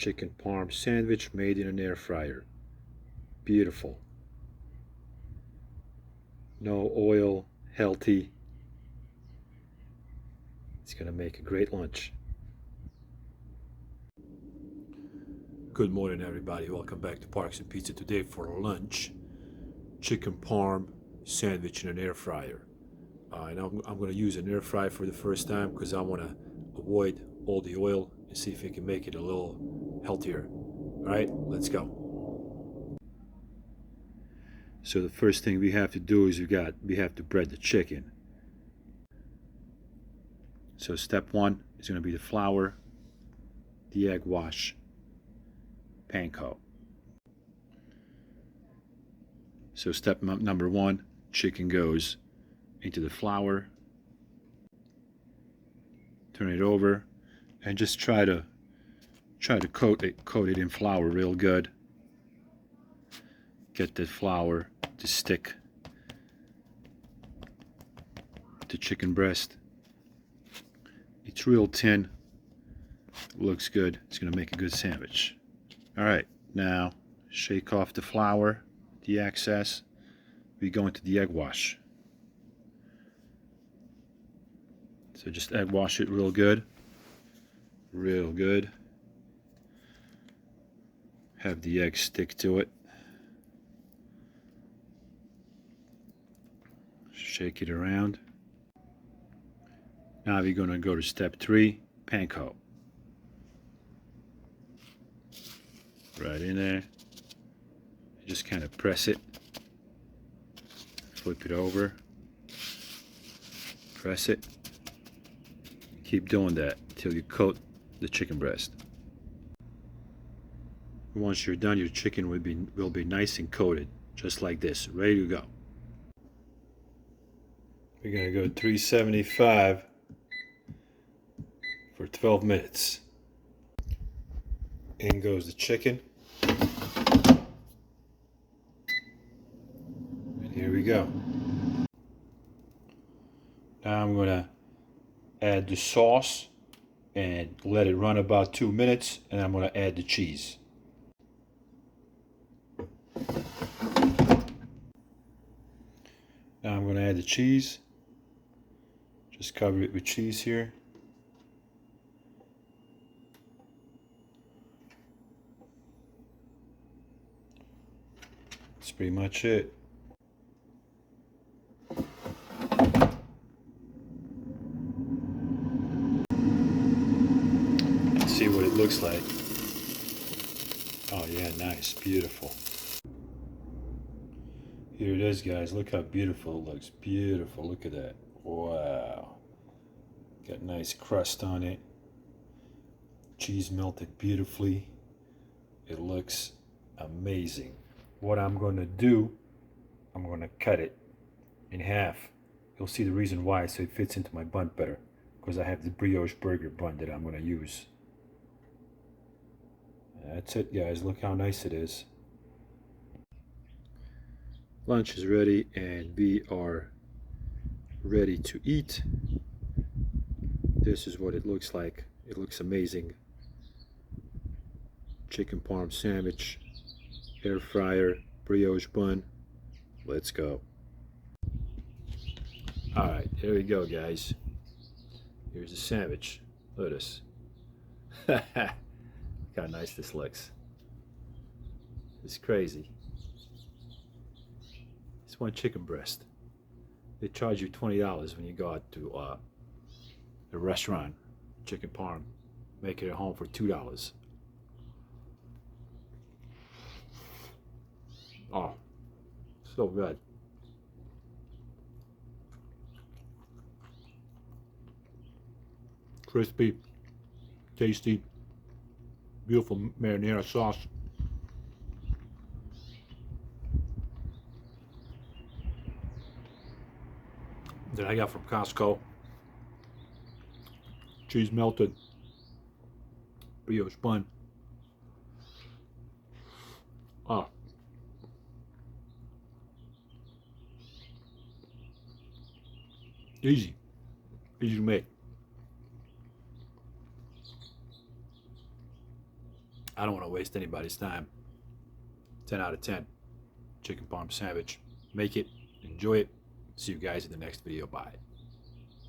chicken parm sandwich made in an air fryer. Beautiful. No oil, healthy. It's gonna make a great lunch. Good morning, everybody. Welcome back to Parks and Pizza. Today for lunch, chicken parm sandwich in an air fryer. And I'm going to use an air fryer for the first time because I want to avoid all the oil and see if we can make it a little healthier. All right, let's go. So the first thing we have to do is we have to bread the chicken. So step one is going to be the flour, the egg wash, panko. So step number one, chicken goes into the flour, turn it over, and just try to coat it in flour real good. Get the flour to stick to chicken breast. It's real thin, looks good. It's gonna make a good sandwich. All right, now shake off the flour, the excess. We go into the egg wash. So just egg wash it real good. Real good. Have the egg stick to it. Shake it around. Now we're going to go to step 3, panko. Right in there. Just kind of press it. Flip it over. Press it. Keep doing that until you coat the chicken breast. Once you're done, your chicken will be nice and coated, just like this, ready to go. We're gonna go 375 for 12 minutes. In goes the chicken. And here we go. Now I'm gonna add the sauce and let it run about 2 minutes, and I'm going to add the cheese. Now I'm going to add the cheese. Just cover it with cheese here. That's pretty much it. See what it looks like. Oh yeah, nice, beautiful. Here it is, guys. Look how beautiful it looks. Beautiful, look at that. Wow. Got nice crust on it. Cheese melted beautifully. It looks amazing. What I'm going to do, I'm going to cut it in half. You'll see the reason why, so it fits into my bun better, because I have the brioche burger bun that I'm going to use. That's it, guys. Look how nice it is. Lunch is ready and we are ready to eat. This is what it looks like. It looks amazing. Chicken parm sandwich, air fryer, brioche bun. Let's go. Alright, here we go, guys. Here's the sandwich. Look at this. Look how nice this looks. It's crazy. It's one chicken breast. They charge you $20 when you go out to a restaurant, chicken parm. Make it at home for $2. Oh, so good. Crispy, tasty. Beautiful marinara sauce. That I got from Costco. Cheese melted. Brioche bun. Ah. Easy. Easy to make. I don't want to waste anybody's time. 10 out of 10. Chicken parm sandwich. Make it, enjoy it. See you guys in the next video. Bye.